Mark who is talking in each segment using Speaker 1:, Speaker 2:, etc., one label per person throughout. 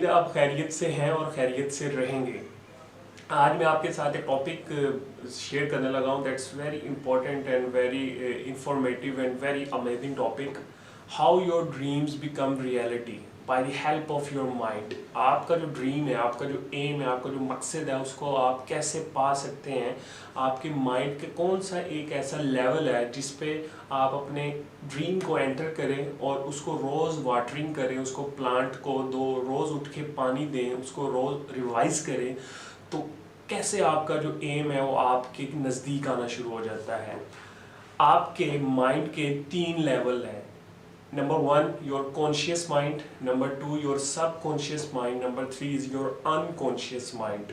Speaker 1: उम्मीद है आप खैरियत से हैं और खैरियत से रहेंगे। आज मैं आपके साथ एक टॉपिक शेयर करने लगा हूँ that's very important and very informative and very amazing topic, how your dreams become reality by the help of your mind. आपका जो ड्रीम है, आपका जो एम है, आपका जो मकसद है, उसको आप कैसे पा सकते हैं। आपके माइंड के कौन सा एक ऐसा लेवल है जिस पे आप अपने ड्रीम को एंटर करें और उसको रोज़ वाटरिंग करें, उसको प्लांट को रोज़ उठ के पानी दें, उसको रोज़ रिवाइज करें, तो कैसे आपका जो एम है वो आपके नज़दीक आना शुरू हो जाता है। आपके माइंड के 3 लेवल हैं। Number 1 your conscious mind, number 2 your subconscious mind, number 3 is your unconscious mind.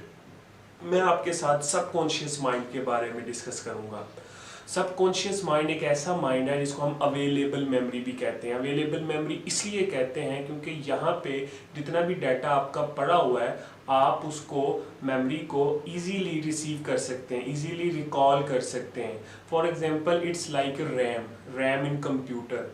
Speaker 1: मैं आपके साथ सबकॉन्शियस माइंड के बारे में डिस्कस करूंगा। सबकॉन्शियस माइंड एक ऐसा माइंड है जिसको हम अवेलेबल मेमोरी भी कहते हैं। अवेलेबल मेमोरी इसलिए कहते हैं क्योंकि यहाँ पे जितना भी डाटा आपका पड़ा हुआ है, आप उसको मेमोरी को इजीली रिसीव कर सकते हैं, इजीली रिकॉल कर सकते हैं। For example it's like RAM in computer.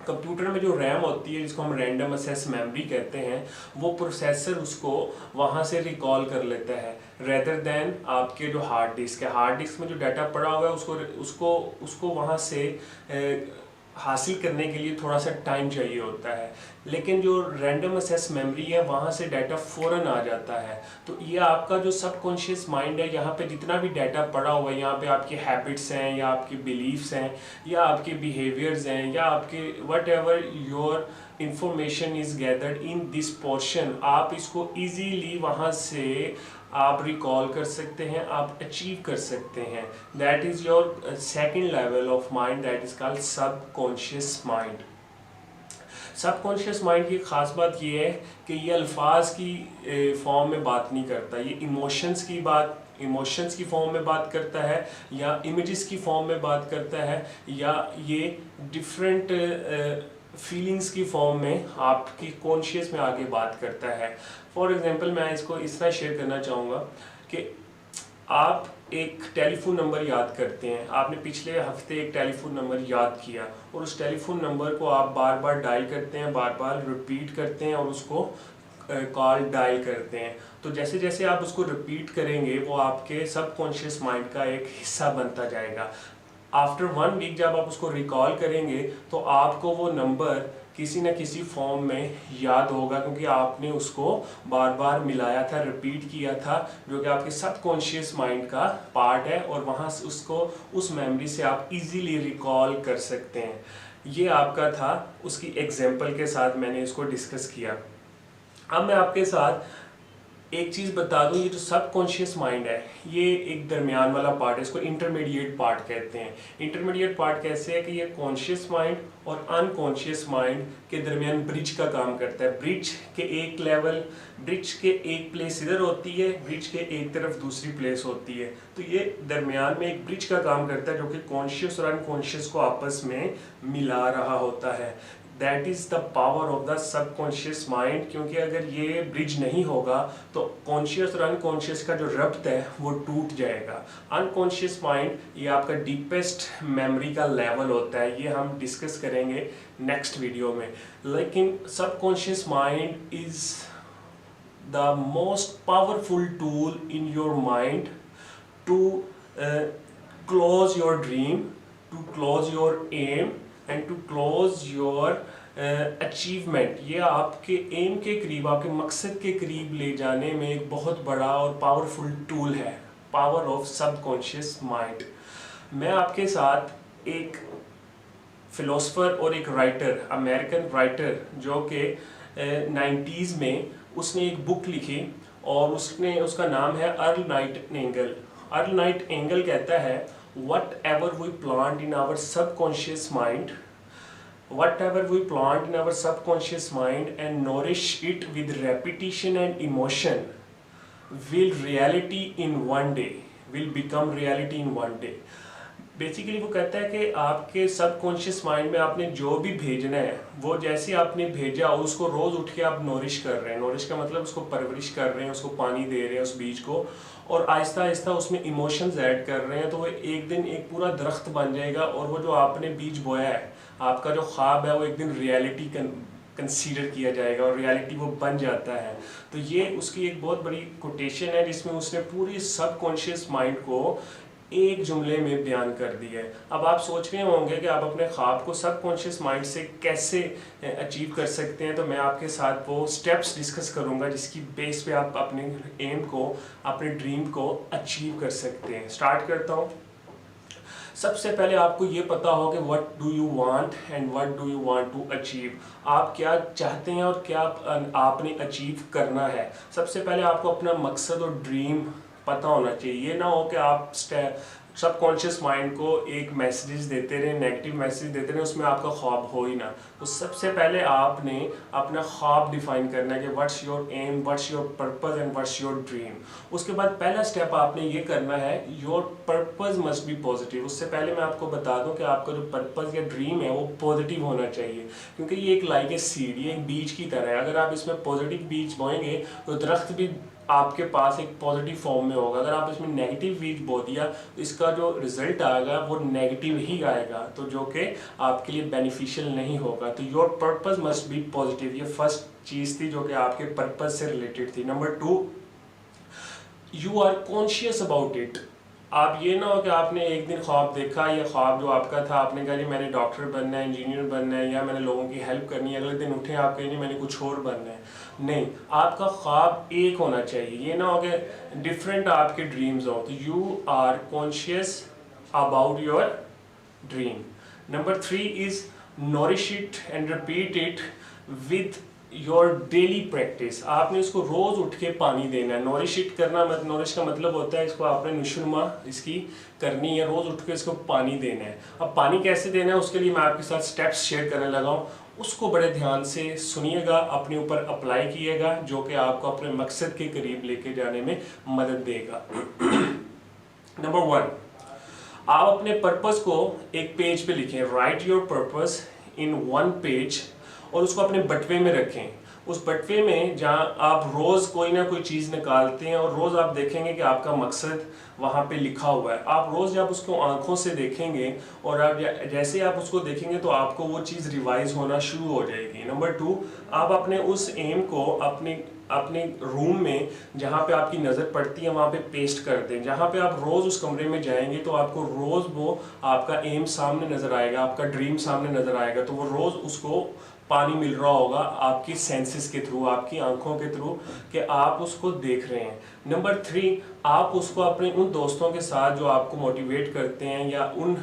Speaker 1: Computer में जो रैम होती है, जिसको हम रैंडम एक्सेस मेमोरी कहते हैं, वो प्रोसेसर उसको वहाँ से रिकॉल कर लेता है रेदर देन आपके जो हार्ड डिस्क है। हार्ड डिस्क में जो डाटा पड़ा हुआ है उसको वहाँ से हासिल करने के लिए थोड़ा सा टाइम चाहिए होता है, लेकिन जो रैंडम एक्सेस मेमोरी है वहाँ से डाटा फ़ौरन आ जाता है। तो ये आपका जो सबकॉन्शियस माइंड है, यहाँ पे जितना भी डाटा पड़ा हुआ है, यहाँ पे आपके हैबिट्स हैं या आपके बिलीव्स हैं या आपके बिहेवियर्स हैं या आपके what ever your information is gathered in this portion, आप इसको ईजीली वहाँ से आप रिकॉल कर सकते हैं, आप अचीव कर सकते हैं। That is your second level of mind, that is called subconscious mind. Subconscious mind की ख़ास बात यह है कि ये अल्फाज की फॉर्म में बात नहीं करता, ये इमोशंस की फॉर्म में बात करता है या इमेजेस की फॉर्म में बात करता है या ये डिफरेंट फीलिंग्स की फॉर्म में आपकी कॉन्शियस में आगे बात करता है। फॉर एग्जांपल मैं इसको इस तरह शेयर करना चाहूँगा कि आप एक टेलीफोन नंबर याद करते हैं, आपने पिछले हफ्ते एक टेलीफोन नंबर याद किया और उस टेलीफोन नंबर को आप बार बार डायल करते हैं, बार बार रिपीट करते हैं और उसको कॉल डायल करते हैं। तो जैसे जैसे आप उसको रिपीट करेंगे वो आपके सबकॉन्शियस माइंड का एक हिस्सा बनता जाएगा। आफ्टर 1 वीक जब आप उसको रिकॉल करेंगे तो आपको वो नंबर किसी न किसी फॉर्म में याद होगा, क्योंकि आपने उसको बार बार मिलाया था, रिपीट किया था, जो कि आपके सबकॉन्शियस माइंड का पार्ट है और वहाँ से उसको उस मेमोरी से आप इजीली रिकॉल कर सकते हैं। ये आपका था, उसकी एग्जांपल के साथ मैंने इसको डिस्कस किया। अब मैं आपके साथ एक चीज़ बता दूं, ये जो सबकॉन्शियस माइंड है ये एक दरमियान वाला पार्ट है, इसको इंटरमीडिएट पार्ट कहते हैं। इंटरमीडिएट पार्ट कैसे है कि ये कॉन्शियस माइंड और अनकॉन्शियस माइंड के दरमियान ब्रिज का काम करता है। ब्रिज के एक प्लेस इधर होती है, ब्रिज के एक तरफ दूसरी प्लेस होती है, तो ये दरमियान में एक ब्रिज का काम करता है जो कि कॉन्शियस और अनकॉन्शियस को आपस में मिला रहा होता है। That is the power of the subconscious mind, क्योंकि अगर ये ब्रिज नहीं होगा तो कॉन्शियस और अनकॉन्शियस का जो रब्त है वो टूट जाएगा। अनकॉन्शियस माइंड ये आपका डीपेस्ट मेमोरी का लेवल होता है, ये हम डिस्कस करेंगे नेक्स्ट वीडियो में। लेकिन subconscious mind is the most powerful tool in your mind to close your dream, to close your aim and to close your achievement. ये आपके एम के करीब, आपके मकसद के करीब ले जाने में एक बहुत बड़ा और पावरफुल टूल है, पावर ऑफ सबकॉन्शियस माइंड। मैं आपके साथ एक फिलोसफर और एक राइटर, अमेरिकन राइटर, जो कि 90s में उसने एक बुक लिखी और उसका नाम है अर्ल नाइटिंगेल। अर्ल नाइटिंगेल कहता है, whatever we plant in our subconscious mind, whatever we plant in our subconscious mind and nourish it with repetition and emotion will become reality in one day। Basically वो कहता है कि आपके subconscious mind में आपने जो भी भेजना है वो जैसे आपने भेजा उसको रोज़ उठ के आप नोरिश कर रहे हैं। नोरिश का मतलब उसको परवरिश कर रहे हैं, उसको पानी दे रहे हैं उस बीज को, और आहिस्ता आहिस्ता उसमें इमोशंस ऐड कर रहे हैं, तो वो एक दिन एक पूरा दरख्त बन जाएगा और वो जो आपने बीज बोया है, आपका जो ख्वाब है, वो एक दिन रियलिटी कंसीडर किया जाएगा और रियलिटी वो बन जाता है। तो ये उसकी एक बहुत बड़ी कोटेशन है जिसमें उसने पूरी सबकॉन्शियस माइंड को एक जुमले में बयान कर दिया है। अब आप सोच रहे होंगे कि आप अपने ख्वाब को सबकॉन्शियस माइंड से कैसे अचीव कर सकते हैं, तो मैं आपके साथ वो स्टेप्स डिस्कस करूंगा जिसकी बेस पे आप अपने एम को, अपने ड्रीम को अचीव कर सकते हैं। स्टार्ट करता हूँ। सबसे पहले आपको ये पता हो कि what do you want and what do you want to achieve. आप क्या चाहते हैं और क्या आपने अचीव करना है। सबसे पहले आपको अपना मकसद और ड्रीम पता होना चाहिए। ये ना हो कि आप सबकॉन्शियस माइंड को एक मैसेजेस देते रहे, नेगेटिव मैसेज देते रहे, उसमें आपका ख्वाब हो ही ना। तो सबसे पहले आपने अपना ख्वाब डिफाइन करना है कि what's your aim, what's your purpose and what's your dream. उसके बाद पहला स्टेप आपने ये करना है, your purpose must be positive. उससे पहले मैं आपको बता दूं कि आपका जो पर्पस या ड्रीम है वो पॉजिटिव होना चाहिए, क्योंकि ये एक लाइक ए सीड, ये एक बीज की तरह है। अगर आप इसमें पॉजिटिव बीज बोएंगे तो दरख्त भी आपके पास एक पॉजिटिव फॉर्म में होगा। अगर आप इसमें नेगेटिव बीज बो दिया तो इसका जो रिजल्ट आएगा वो नेगेटिव ही आएगा, तो जो कि आपके लिए बेनिफिशियल नहीं होगा। तो your purpose must be positive, ये फर्स्ट चीज़ थी जो कि आपके पर्पस से रिलेटेड थी। Number 2, you are conscious about it. आप ये ना हो कि आपने एक दिन ख्वाब देखा, या ख्वाब जो आपका था आपने कहा जी मैंने डॉक्टर बनना है, इंजीनियर बनना है, या मैंने लोगों की हेल्प करनी है। अगले दिन उठे आप कहें जी मैंने कुछ और बनना है। नहीं, आपका ख्वाब एक होना चाहिए। ये ना हो कि डिफरेंट आपके ड्रीम्स हो। तो you are conscious about your dream. Number 3 is nourish it and repeat it with your daily practice. आपने इसको रोज उठ के पानी देना है। नॉरिश इट करना, नॉरिश का मतलब होता है इसको आपने नुशुरमा इसकी करनी है, रोज उठ के इसको पानी देना है। अब पानी कैसे देना है उसके लिए मैं आपके साथ स्टेप्स शेयर करने लगा हूँ, उसको बड़े ध्यान से सुनिएगा, अपने ऊपर अप्लाई कीजिएगा, जो कि आपको अपने मकसद के करीब लेके जाने में मदद देगा। नंबर 1, आप अपने पर्पस को एक पेज पे लिखें। Right your purpose in 1 page और उसको अपने बटवे में रखें। उस बटवे में जहाँ आप रोज़ कोई ना कोई चीज़ निकालते हैं और रोज़ आप देखेंगे कि आपका मकसद वहाँ पे लिखा हुआ है। आप रोज़ जब उसको आंखों से देखेंगे और आप जैसे आप उसको देखेंगे तो आपको वो चीज़ रिवाइज होना शुरू हो जाएगी। नंबर 2, आप अपने उस एम को अपने रूम में जहाँ पे आपकी नज़र पड़ती है वहाँ पे पेस्ट कर दें। जहाँ पे आप रोज़ उस कमरे में जाएंगे तो आपको रोज़ वो आपका एम सामने नज़र आएगा, आपका ड्रीम सामने नज़र आएगा। तो वो रोज़ उसको पानी मिल रहा होगा आपकी सेंसेस के थ्रू, आपकी आंखों के थ्रू, कि आप उसको देख रहे हैं। नंबर 3, आप उसको अपने उन दोस्तों के साथ जो आपको मोटिवेट करते हैं, या उन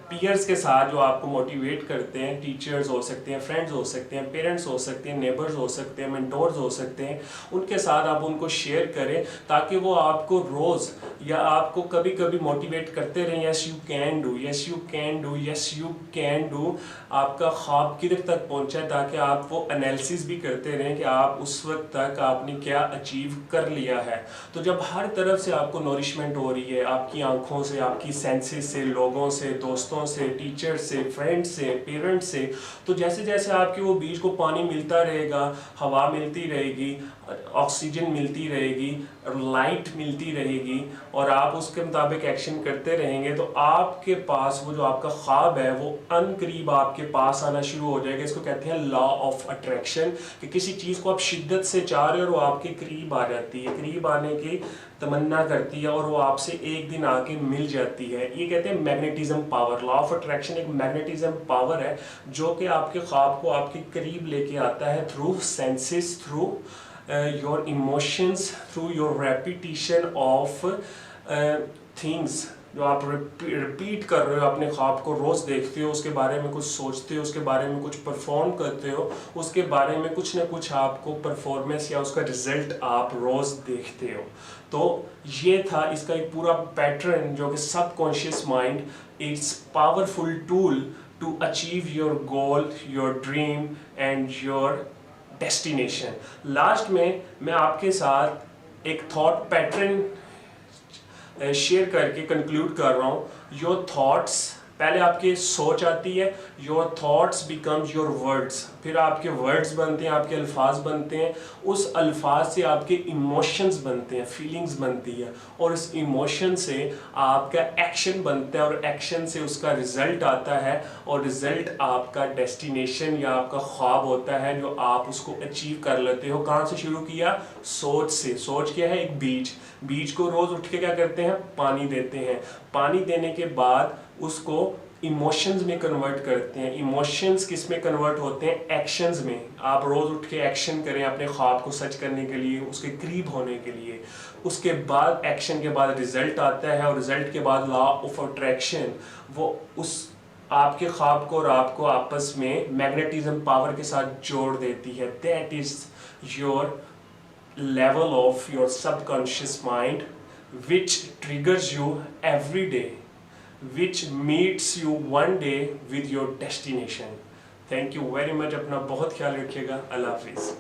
Speaker 1: पीयर्स के साथ जो आपको मोटिवेट करते हैं, टीचर्स हो सकते हैं, फ्रेंड्स हो सकते हैं, पेरेंट्स हो सकते हैं, नेबर्स हो सकते हैं, मेंटोर्स हो सकते हैं, उनके साथ आप उनको शेयर करें ताकि वो आपको रोज़ या आपको कभी कभी मोटिवेट करते रहें। Yes you can do, yes you can do, yes you can do. आपका ख्वाब किधर तक पहुंचा है, ताकि आप वो एनालिसिस भी करते रहें कि आप उस वक्त तक आपने क्या अचीव कर लिया है। तो जब हर तरफ से आपको नॉरिशमेंट हो रही है, आपकी आंखों से, आपकी सेंसेस से, लोगों से, दोस्तों से, टीचर से, फ्रेंड्स से, पेरेंट्स से, तो जैसे जैसे आपके वो बीज को पानी मिलता रहेगा, हवा मिलती रहेगी, ऑक्सीजन मिलती रहेगी, लाइट मिलती रहेगी, और आप उसके मुताबिक एक्शन करते रहेंगे, तो आपके पास वो जो आपका ख्वाब है वो अनकरीब आपके पास आना शुरू हो जाएगा। इसको कहते हैं लॉ ऑफ अट्रैक्शन, कि किसी चीज़ को आप शिद्दत से चाह रहे हो और वो आपके करीब आ जाती है, करीब आने की तमन्ना करती है और वो आपसे एक दिन आके मिल जाती है। ये कहते हैं magnetism power. Law of attraction एक मैग्नेटिज्म पावर है जो कि आपके ख्वाब को आपके करीब लेके आता है through senses, through your emotions, through your repetition of things. जो आप रिपीट कर रहे हो अपने ख्वाब को, रोज़ देखते हो, उसके बारे में कुछ सोचते हो, उसके बारे में कुछ परफॉर्म करते हो, उसके बारे में कुछ ना कुछ आपको परफॉर्मेंस या उसका रिजल्ट आप रोज़ देखते हो। तो ये था इसका एक पूरा पैटर्न, जो कि subconscious mind it's powerful tool to achieve your goal, your dream and your destination. Last में मैं आपके साथ एक थॉट पैटर्न शेयर करके कंक्लूड कर रहा हूँ। योर थॉट्स पहले आपकी सोच आती है, your thoughts becomes your words, फिर आपके वर्ड्स बनते हैं, आपके अल्फाज बनते हैं, उस अल्फाज से आपके इमोशंस बनते हैं, फीलिंग्स बनती है, और इस इमोशन से आपका एक्शन बनता है, और एक्शन से उसका रिजल्ट आता है, और रिजल्ट आपका डेस्टिनेशन या आपका ख्वाब होता है जो आप उसको अचीव कर लेते हो। कहाँ से शुरू किया? सोच से। सोच क्या है? एक बीज को रोज उठ के क्या करते हैं? पानी देते हैं। पानी देने के बाद उसको इमोशंस में कन्वर्ट करते हैं। इमोशंस किस में कन्वर्ट होते हैं? एक्शंस में। आप रोज उठ के एक्शन करें अपने ख्वाब को सच करने के लिए, उसके करीब होने के लिए। उसके बाद एक्शन के बाद रिजल्ट आता है, और रिजल्ट के बाद लॉ ऑफ अट्रैक्शन वो उस आपके ख्वाब को और आपको आपस में मैग्नेटिज्म पावर के साथ जोड़ देती है। That is your level of your subconscious mind which triggers you every day, which meets you one day with your destination. Thank you very much. अपना बहुत ख्याल रखिएगा। अल्लाह हाफिज़।